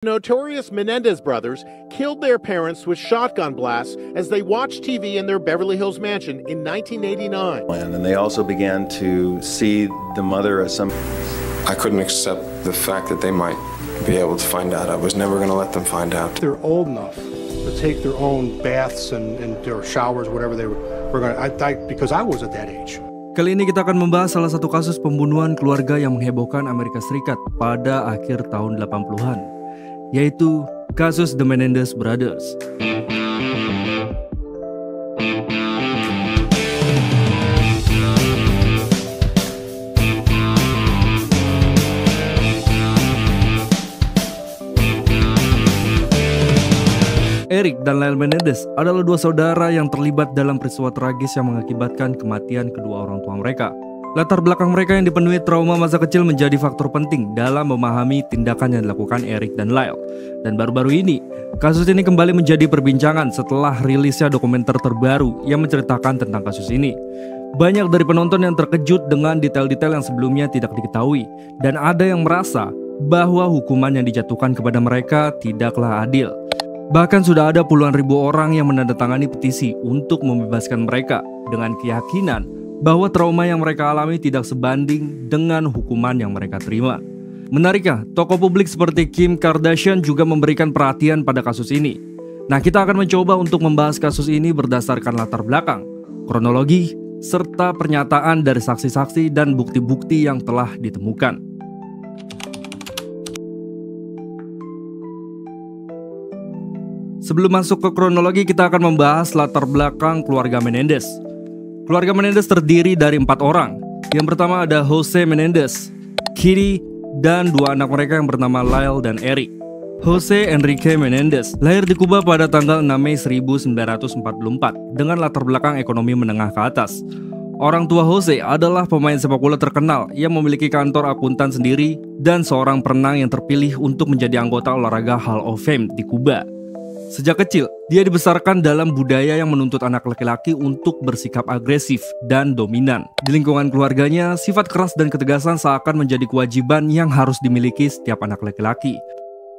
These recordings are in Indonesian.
Notorious Menendez brothers killed their parents with shotgun blasts as they watched TV in their Beverly Hills mansion in 1989. And they also began to see the mother as some... I couldn't accept the fact that they might be able to find out. I was never going to let them find out. They're old enough to take their own baths and their showers, whatever they were going to... because I was at that age. Kali ini kita akan membahas salah satu kasus pembunuhan keluarga yang menghebohkan Amerika Serikat pada akhir tahun 80-an, yaitu kasus The Menendez Brothers. Eric dan Lyle Menendez adalah dua saudara yang terlibat dalam peristiwa tragis yang mengakibatkan kematian kedua orang tua mereka. Latar belakang mereka yang dipenuhi trauma masa kecil menjadi faktor penting dalam memahami tindakan yang dilakukan Eric dan Lyle. Dan baru-baru ini, kasus ini kembali menjadi perbincangan setelah rilisnya dokumenter terbaru yang menceritakan tentang kasus ini. Banyak dari penonton yang terkejut dengan detail-detail yang sebelumnya tidak diketahui, dan ada yang merasa bahwa hukuman yang dijatuhkan kepada mereka tidaklah adil. Bahkan sudah ada puluhan ribu orang yang menandatangani petisi untuk membebaskan mereka dengan keyakinan bahwa trauma yang mereka alami tidak sebanding dengan hukuman yang mereka terima. Menariknya, tokoh publik seperti Kim Kardashian juga memberikan perhatian pada kasus ini. Nah, kita akan mencoba untuk membahas kasus ini berdasarkan latar belakang, kronologi, serta pernyataan dari saksi-saksi dan bukti-bukti yang telah ditemukan. Sebelum masuk ke kronologi, kita akan membahas latar belakang keluarga Menendez. Keluarga Menendez terdiri dari 4 orang. Yang pertama ada Jose Menendez, Kitty, dan 2 anak mereka yang bernama Lyle dan Eric. Jose Enrique Menendez lahir di Kuba pada tanggal 6 Mei 1944 dengan latar belakang ekonomi menengah ke atas. Orang tua Jose adalah pemain sepak bola terkenal yang memiliki kantor akuntan sendiri dan seorang perenang yang terpilih untuk menjadi anggota olahraga Hall of Fame di Kuba. Sejak kecil, dia dibesarkan dalam budaya yang menuntut anak laki-laki untuk bersikap agresif dan dominan. Di lingkungan keluarganya, sifat keras dan ketegasan seakan menjadi kewajiban yang harus dimiliki setiap anak laki-laki.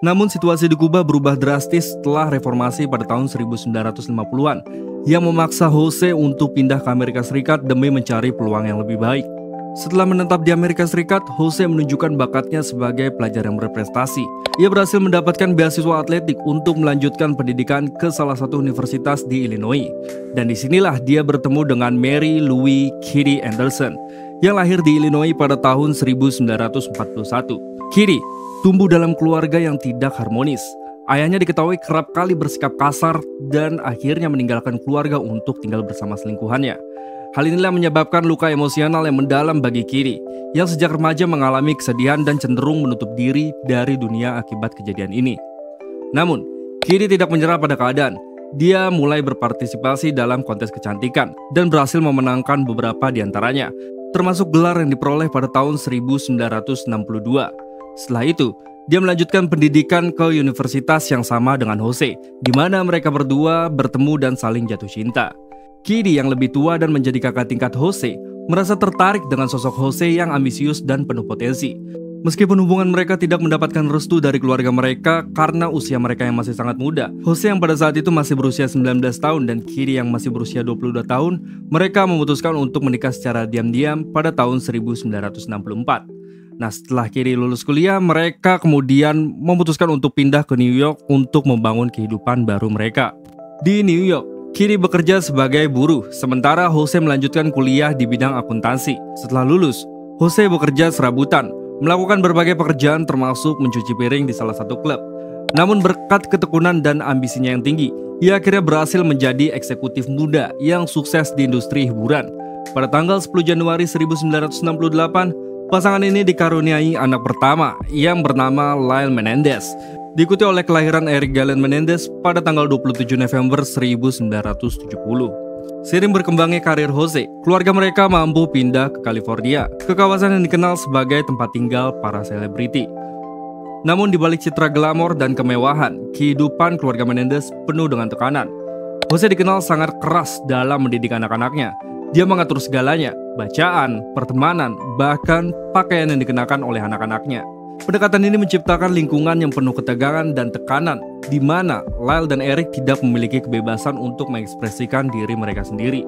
Namun situasi di Kuba berubah drastis setelah reformasi pada tahun 1950-an yang memaksa Jose untuk pindah ke Amerika Serikat demi mencari peluang yang lebih baik. Setelah menetap di Amerika Serikat, Jose menunjukkan bakatnya sebagai pelajar yang berprestasi. Ia berhasil mendapatkan beasiswa atletik untuk melanjutkan pendidikan ke salah satu universitas di Illinois. Dan disinilah dia bertemu dengan Mary Louise Kitty Anderson yang lahir di Illinois pada tahun 1941. Kitty tumbuh dalam keluarga yang tidak harmonis. Ayahnya diketahui kerap kali bersikap kasar dan akhirnya meninggalkan keluarga untuk tinggal bersama selingkuhannya. Hal inilah menyebabkan luka emosional yang mendalam bagi Kitty, yang sejak remaja mengalami kesedihan dan cenderung menutup diri dari dunia akibat kejadian ini. Namun, Kitty tidak menyerah pada keadaan. Dia mulai berpartisipasi dalam kontes kecantikan dan berhasil memenangkan beberapa di antaranya, termasuk gelar yang diperoleh pada tahun 1962. Setelah itu, dia melanjutkan pendidikan ke universitas yang sama dengan Jose, di mana mereka berdua bertemu dan saling jatuh cinta. Kitty yang lebih tua dan menjadi kakak tingkat Jose merasa tertarik dengan sosok Jose yang ambisius dan penuh potensi. Meskipun hubungan mereka tidak mendapatkan restu dari keluarga mereka karena usia mereka yang masih sangat muda, Jose yang pada saat itu masih berusia 19 tahun dan Kitty yang masih berusia 22 tahun, mereka memutuskan untuk menikah secara diam-diam pada tahun 1964. Nah, setelah Kitty lulus kuliah, mereka kemudian memutuskan untuk pindah ke New York untuk membangun kehidupan baru mereka. Di New York, Kitty bekerja sebagai buruh, sementara Jose melanjutkan kuliah di bidang akuntansi. Setelah lulus, Jose bekerja serabutan, melakukan berbagai pekerjaan termasuk mencuci piring di salah satu klub. Namun berkat ketekunan dan ambisinya yang tinggi, ia akhirnya berhasil menjadi eksekutif muda yang sukses di industri hiburan. Pada tanggal 10 Januari 1968, pasangan ini dikaruniai anak pertama yang bernama Lyle Menendez, diikuti oleh kelahiran Eric Galen Menendez pada tanggal 27 November 1970. Seiring berkembangnya karir Jose, keluarga mereka mampu pindah ke California, ke kawasan yang dikenal sebagai tempat tinggal para selebriti. Namun di balik citra glamor dan kemewahan, kehidupan keluarga Menendez penuh dengan tekanan. Jose dikenal sangat keras dalam mendidik anak-anaknya. Dia mengatur segalanya, bacaan, pertemanan, bahkan pakaian yang dikenakan oleh anak-anaknya. Pendekatan ini menciptakan lingkungan yang penuh ketegangan dan tekanan, di mana Lyle dan Eric tidak memiliki kebebasan untuk mengekspresikan diri mereka sendiri.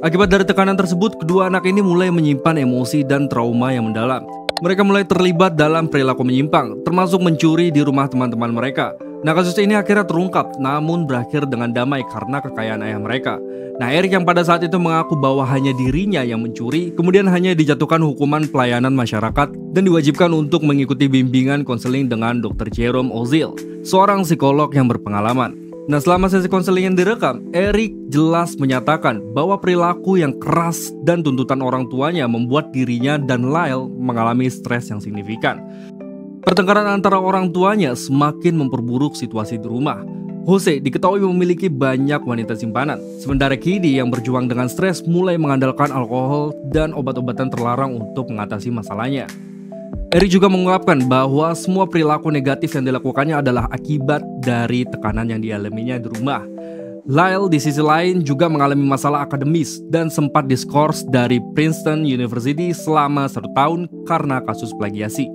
Akibat dari tekanan tersebut, kedua anak ini mulai menyimpan emosi dan trauma yang mendalam. Mereka mulai terlibat dalam perilaku menyimpang, termasuk mencuri di rumah teman-teman mereka. Nah, kasus ini akhirnya terungkap, namun berakhir dengan damai karena kekayaan ayah mereka. Nah, Eric yang pada saat itu mengaku bahwa hanya dirinya yang mencuri, kemudian hanya dijatuhkan hukuman pelayanan masyarakat dan diwajibkan untuk mengikuti bimbingan konseling dengan Dr. Jerome Ozil, seorang psikolog yang berpengalaman. Nah, selama sesi konseling yang direkam, Eric jelas menyatakan bahwa perilaku yang keras dan tuntutan orang tuanya membuat dirinya dan Lyle mengalami stres yang signifikan. Pertengkaran antara orang tuanya semakin memperburuk situasi di rumah. Jose diketahui memiliki banyak wanita simpanan, sementara Kidi yang berjuang dengan stres mulai mengandalkan alkohol dan obat-obatan terlarang untuk mengatasi masalahnya. Eric juga mengungkapkan bahwa semua perilaku negatif yang dilakukannya adalah akibat dari tekanan yang dialaminya di rumah. Lyle di sisi lain juga mengalami masalah akademis dan sempat diskors dari Princeton University selama 1 tahun karena kasus plagiasi.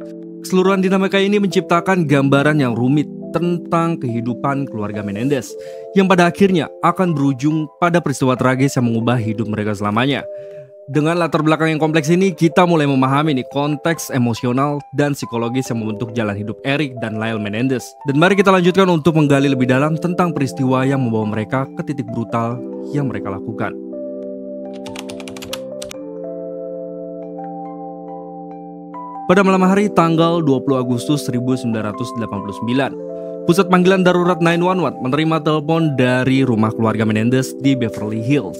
Keseluruhan dinamika ini menciptakan gambaran yang rumit tentang kehidupan keluarga Menendez yang pada akhirnya akan berujung pada peristiwa tragis yang mengubah hidup mereka selamanya. Dengan latar belakang yang kompleks ini, kita mulai memahami konteks emosional dan psikologis yang membentuk jalan hidup Eric dan Lyle Menendez. Dan mari kita lanjutkan untuk menggali lebih dalam tentang peristiwa yang membawa mereka ke titik brutal yang mereka lakukan. Pada malam hari tanggal 20 Agustus 1989, pusat panggilan darurat 911 menerima telepon dari rumah keluarga Menendez di Beverly Hills.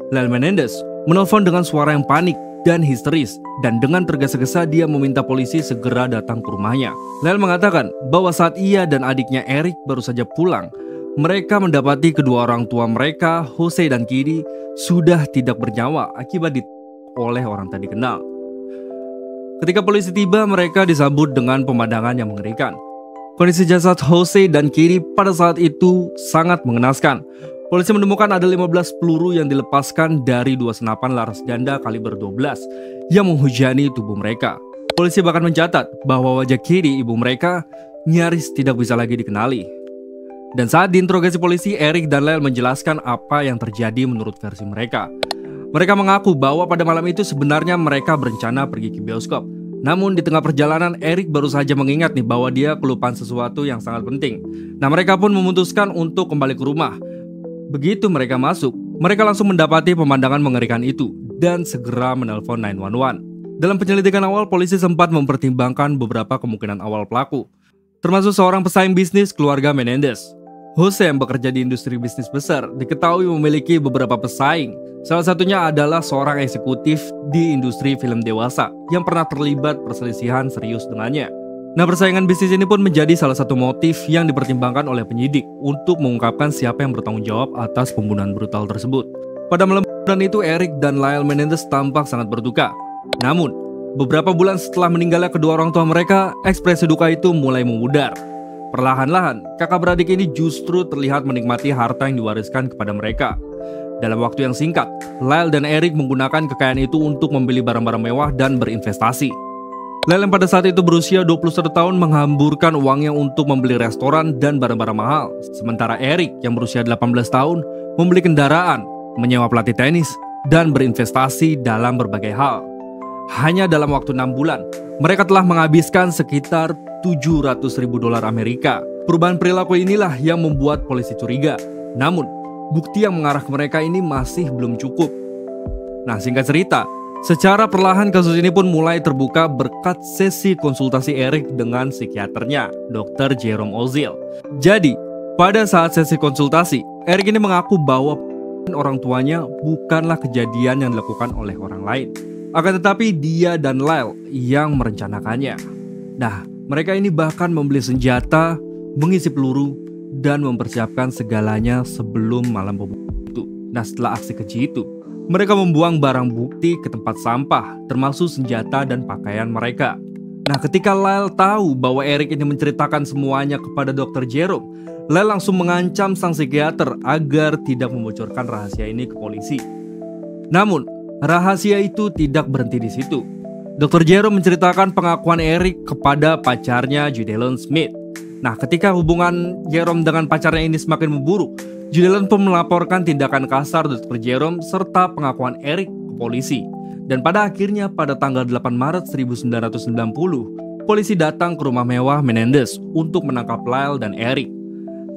Lyle Menendez menelpon dengan suara yang panik dan histeris, dan dengan tergesa-gesa dia meminta polisi segera datang ke rumahnya. Lyle mengatakan bahwa saat ia dan adiknya Eric baru saja pulang, mereka mendapati kedua orang tua mereka, Jose dan Kidi, sudah tidak bernyawa akibat ditembak oleh orang tak dikenal. Ketika polisi tiba, mereka disambut dengan pemandangan yang mengerikan. Kondisi jasad Jose dan Kidi pada saat itu sangat mengenaskan. Polisi menemukan ada 15 peluru yang dilepaskan dari 2 senapan laras ganda kaliber 12 yang menghujani tubuh mereka. Polisi bahkan mencatat bahwa wajah Kidi, ibu mereka, nyaris tidak bisa lagi dikenali. Dan saat diinterogasi polisi, Eric dan Lyle menjelaskan apa yang terjadi menurut versi mereka. Mereka mengaku bahwa pada malam itu sebenarnya mereka berencana pergi ke bioskop. Namun di tengah perjalanan, Eric baru saja mengingat bahwa dia kelupaan sesuatu yang sangat penting. Nah, mereka pun memutuskan untuk kembali ke rumah. Begitu mereka masuk, mereka langsung mendapati pemandangan mengerikan itu dan segera menelpon 911. Dalam penyelidikan awal, polisi sempat mempertimbangkan beberapa kemungkinan awal pelaku, termasuk seorang pesaing bisnis keluarga Menendez. Jose yang bekerja di industri bisnis besar diketahui memiliki beberapa pesaing. Salah satunya adalah seorang eksekutif di industri film dewasa yang pernah terlibat perselisihan serius dengannya. Nah, persaingan bisnis ini pun menjadi salah satu motif yang dipertimbangkan oleh penyidik untuk mengungkapkan siapa yang bertanggung jawab atas pembunuhan brutal tersebut. Pada malam itu, Eric dan Lyle Menendez tampak sangat berduka. Namun, beberapa bulan setelah meninggalnya kedua orang tua mereka, ekspresi duka itu mulai memudar. Perlahan-lahan, kakak beradik ini justru terlihat menikmati harta yang diwariskan kepada mereka. Dalam waktu yang singkat, Lyle dan Eric menggunakan kekayaan itu untuk membeli barang-barang mewah dan berinvestasi. Lyle yang pada saat itu berusia 21 tahun menghamburkan uangnya untuk membeli restoran dan barang-barang mahal. Sementara Eric yang berusia 18 tahun membeli kendaraan, menyewa pelatih tenis, dan berinvestasi dalam berbagai hal. Hanya dalam waktu 6 bulan, mereka telah menghabiskan sekitar $700.000 Amerika. Perubahan perilaku inilah yang membuat polisi curiga. Namun, bukti yang mengarah ke mereka ini masih belum cukup. Nah, singkat cerita, secara perlahan kasus ini pun mulai terbuka berkat sesi konsultasi Eric dengan psikiaternya, Dr. Jerome Ozil. Jadi, pada saat sesi konsultasi, Eric ini mengaku bahwa orang tuanya bukanlah kejadian yang dilakukan oleh orang lain. Akan tetapi dia dan Lyle yang merencanakannya. Nah, mereka ini bahkan membeli senjata, mengisi peluru, dan mempersiapkan segalanya sebelum malam pembunuhan itu. Nah, setelah aksi keji itu, mereka membuang barang bukti ke tempat sampah, termasuk senjata dan pakaian mereka. Nah, ketika Lyle tahu bahwa Eric ini menceritakan semuanya kepada Dr. Jerome, Lyle langsung mengancam sang psikiater agar tidak membocorkan rahasia ini ke polisi. Namun, rahasia itu tidak berhenti di situ. Dr. Jerome menceritakan pengakuan Eric kepada pacarnya Judelyn Smith. Nah, ketika hubungan Jerome dengan pacarnya ini semakin memburuk, Judelyn pun melaporkan tindakan kasar Dr. Jerome serta pengakuan Eric ke polisi. Dan pada akhirnya pada tanggal 8 Maret 1990, polisi datang ke rumah mewah Menendez untuk menangkap Lyle dan Eric.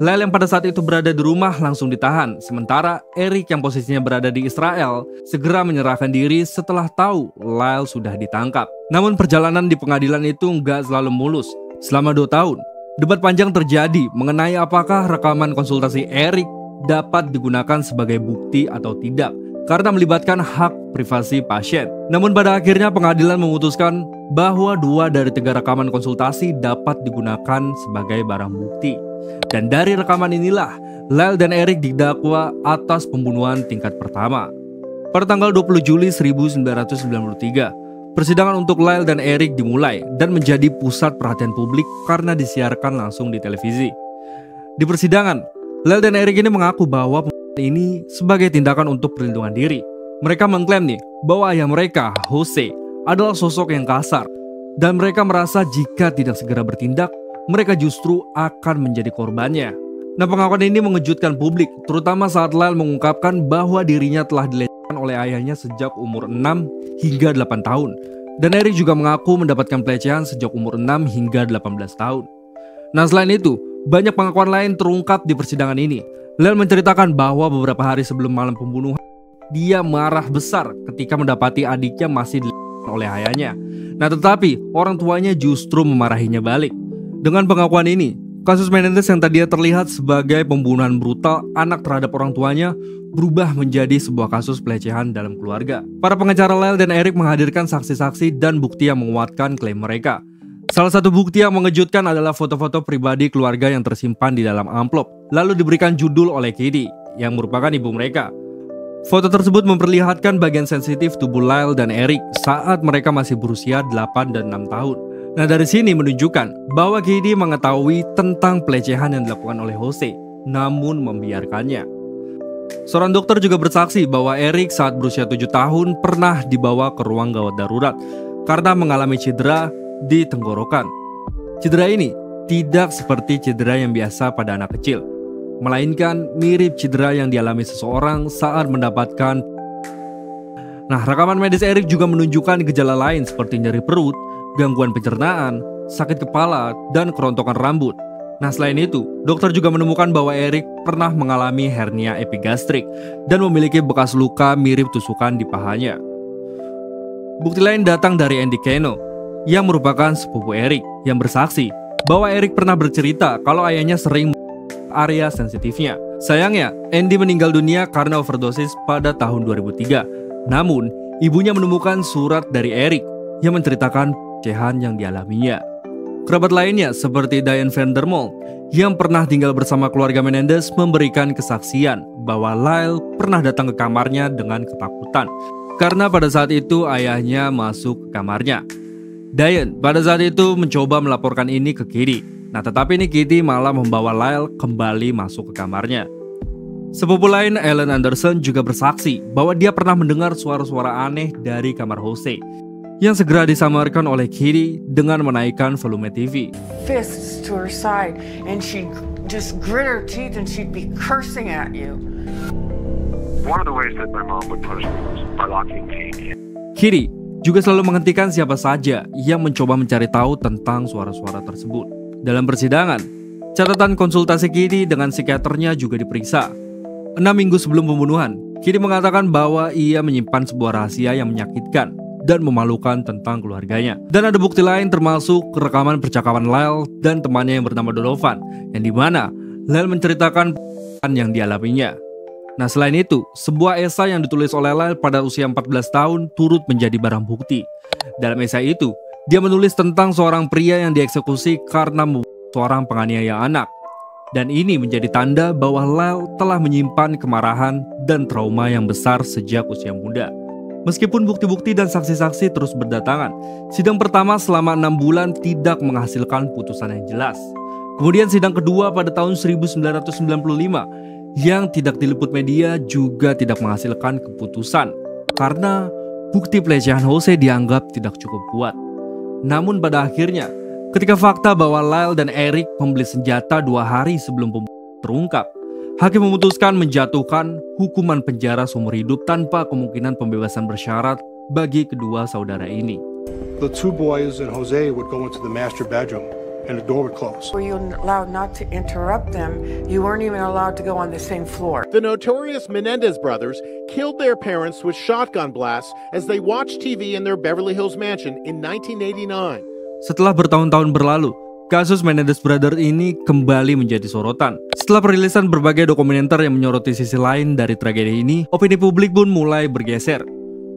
Lyle yang pada saat itu berada di rumah langsung ditahan, sementara Eric yang posisinya berada di Israel segera menyerahkan diri setelah tahu Lyle sudah ditangkap. Namun perjalanan di pengadilan itu nggak selalu mulus. Selama 2 tahun, debat panjang terjadi mengenai apakah rekaman konsultasi Eric dapat digunakan sebagai bukti atau tidak, karena melibatkan hak privasi pasien. Namun pada akhirnya pengadilan memutuskan bahwa 2 dari 3 rekaman konsultasi dapat digunakan sebagai barang bukti. Dan dari rekaman inilah, Lyle dan Eric didakwa atas pembunuhan tingkat pertama. Pada tanggal 20 Juli 1993, persidangan untuk Lyle dan Eric dimulai dan menjadi pusat perhatian publik karena disiarkan langsung di televisi. Di persidangan, Lyle dan Eric ini mengaku bahwa ini sebagai tindakan untuk perlindungan diri. Mereka mengklaim nih bahwa ayah mereka, Jose, adalah sosok yang kasar, dan mereka merasa jika tidak segera bertindak, mereka justru akan menjadi korbannya. Nah, pengakuan ini mengejutkan publik, terutama saat Lyle mengungkapkan bahwa dirinya telah dilecehkan oleh ayahnya sejak umur 6 hingga 8 tahun. Dan Eric juga mengaku mendapatkan pelecehan sejak umur 6 hingga 18 tahun. Nah, selain itu, banyak pengakuan lain terungkap di persidangan ini. Lyle menceritakan bahwa beberapa hari sebelum malam pembunuhan, dia marah besar ketika mendapati adiknya masih dilecehkan oleh ayahnya. Nah, tetapi orang tuanya justru memarahinya balik. Dengan pengakuan ini, kasus Menendez yang tadinya terlihat sebagai pembunuhan brutal anak terhadap orang tuanya berubah menjadi sebuah kasus pelecehan dalam keluarga. Para pengacara Lyle dan Eric menghadirkan saksi-saksi dan bukti yang menguatkan klaim mereka. Salah satu bukti yang mengejutkan adalah foto-foto pribadi keluarga yang tersimpan di dalam amplop, lalu diberikan judul oleh Kitty, yang merupakan ibu mereka. Foto tersebut memperlihatkan bagian sensitif tubuh Lyle dan Eric saat mereka masih berusia 8 dan 6 tahun. Nah, dari sini menunjukkan bahwa Kitty mengetahui tentang pelecehan yang dilakukan oleh Jose, namun membiarkannya. Seorang dokter juga bersaksi bahwa Eric saat berusia 7 tahun pernah dibawa ke ruang gawat darurat karena mengalami cedera di tenggorokan. Cedera ini tidak seperti cedera yang biasa pada anak kecil, melainkan mirip cedera yang dialami seseorang saat mendapatkan. Nah, rekaman medis Eric juga menunjukkan gejala lain seperti nyeri perut, gangguan pencernaan, sakit kepala, dan kerontokan rambut. Nah, selain itu, dokter juga menemukan bahwa Eric pernah mengalami hernia epigastrik dan memiliki bekas luka mirip tusukan di pahanya. Bukti lain datang dari Andy Keno, yang merupakan sepupu Eric, yang bersaksi bahwa Eric pernah bercerita kalau ayahnya sering area sensitifnya. Sayangnya, Andy meninggal dunia karena overdosis pada tahun 2003. Namun, ibunya menemukan surat dari Eric yang menceritakan pelecehan yang dialaminya. Kerabat lainnya seperti Diane Vandermold yang pernah tinggal bersama keluarga Menendez memberikan kesaksian bahwa Lyle pernah datang ke kamarnya dengan ketakutan karena pada saat itu ayahnya masuk ke kamarnya. Diane pada saat itu mencoba melaporkan ini ke Kitty. Nah, tetapi ini Kitty malah membawa Lyle kembali masuk ke kamarnya. Sepupu lain, Ellen Anderson, juga bersaksi bahwa dia pernah mendengar suara-suara aneh dari kamar Jose, yang segera disamarkan oleh Kitty dengan menaikkan volume TV. Fists to her side and she'd just grit her teeth and she'd be cursing at you. One of the ways that my mom would punish me was by locking me in. Kitty juga selalu menghentikan siapa saja yang mencoba mencari tahu tentang suara-suara tersebut. Dalam persidangan, catatan konsultasi Kitty dengan psikiaternya juga diperiksa. 6 minggu sebelum pembunuhan, Kitty mengatakan bahwa ia menyimpan sebuah rahasia yang menyakitkan dan memalukan tentang keluarganya. Dan ada bukti lain termasuk rekaman percakapan Lyle dan temannya yang bernama Donovan, yang dimana Lyle menceritakan yang dialaminya. Nah, selain itu, sebuah esai yang ditulis oleh Lyle pada usia 14 tahun turut menjadi barang bukti. Dalam esai itu, dia menulis tentang seorang pria yang dieksekusi karena seorang penganiaya anak. Dan ini menjadi tanda bahwa Lyle telah menyimpan kemarahan dan trauma yang besar sejak usia muda. Meskipun bukti-bukti dan saksi-saksi terus berdatangan, sidang pertama selama 6 bulan tidak menghasilkan putusan yang jelas. Kemudian sidang kedua pada tahun 1995 yang tidak diliput media juga tidak menghasilkan keputusan karena bukti pelecehan Jose dianggap tidak cukup kuat. Namun pada akhirnya, ketika fakta bahwa Lyle dan Eric membeli senjata 2 hari sebelum pembunuhan terungkap, hakim memutuskan menjatuhkan hukuman penjara seumur hidup tanpa kemungkinan pembebasan bersyarat bagi kedua saudara ini. The 2 boys and Jose would go into the master bedroom and the door would close. Were you allowed not to interrupt them? You weren't even allowed to go on the same floor. The notorious Menendez brothers killed their parents with shotgun blasts as they watched TV in their Beverly Hills mansion in 1989. Setelah bertahun-tahun berlalu, kasus Menendez Brothers ini kembali menjadi sorotan. Setelah perilisan berbagai dokumenter yang menyoroti sisi lain dari tragedi ini, opini publik pun mulai bergeser.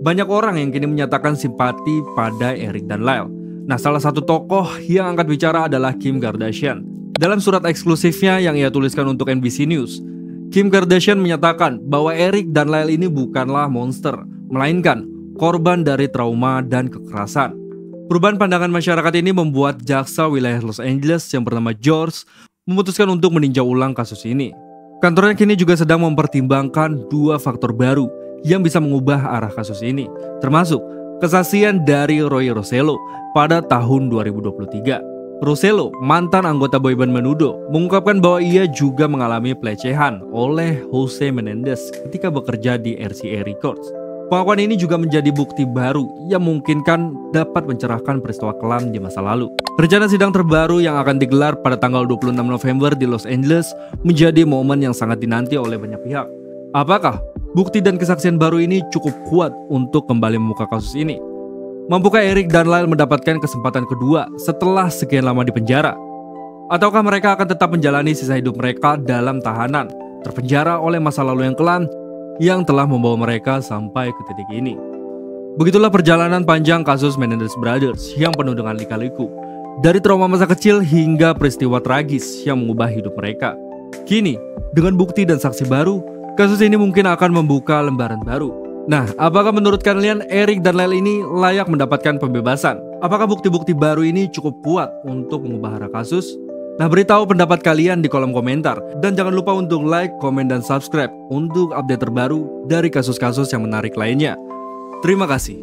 Banyak orang yang kini menyatakan simpati pada Eric dan Lyle. Nah, salah satu tokoh yang angkat bicara adalah Kim Kardashian. Dalam surat eksklusifnya yang ia tuliskan untuk NBC News, Kim Kardashian menyatakan bahwa Eric dan Lyle ini bukanlah monster, melainkan korban dari trauma dan kekerasan. Perubahan pandangan masyarakat ini membuat jaksa wilayah Los Angeles yang bernama George memutuskan untuk meninjau ulang kasus ini. Kantornya kini juga sedang mempertimbangkan 2 faktor baru yang bisa mengubah arah kasus ini, termasuk kesaksian dari Roy Rosello pada tahun 2023. Rosello, mantan anggota boyband Menudo, mengungkapkan bahwa ia juga mengalami pelecehan oleh Jose Menendez ketika bekerja di RCA Records. Pengakuan ini juga menjadi bukti baru yang memungkinkan dapat mencerahkan peristiwa kelam di masa lalu. Rencana sidang terbaru yang akan digelar pada tanggal 26 November di Los Angeles menjadi momen yang sangat dinanti oleh banyak pihak. Apakah bukti dan kesaksian baru ini cukup kuat untuk kembali membuka kasus ini? Mampukah Eric dan Lyle mendapatkan kesempatan kedua setelah sekian lama di penjara? Ataukah mereka akan tetap menjalani sisa hidup mereka dalam tahanan, terpenjara oleh masa lalu yang kelam yang telah membawa mereka sampai ke titik ini? Begitulah perjalanan panjang kasus Menendez Brothers yang penuh dengan lika-liku, dari trauma masa kecil hingga peristiwa tragis yang mengubah hidup mereka. Kini, dengan bukti dan saksi baru, kasus ini mungkin akan membuka lembaran baru. Nah, apakah menurut kalian Eric dan Lyle ini layak mendapatkan pembebasan? Apakah bukti-bukti baru ini cukup kuat untuk mengubah arah kasus? Nah, beritahu pendapat kalian di kolom komentar. Dan jangan lupa untuk like, komen, dan subscribe untuk update terbaru dari kasus-kasus yang menarik lainnya. Terima kasih.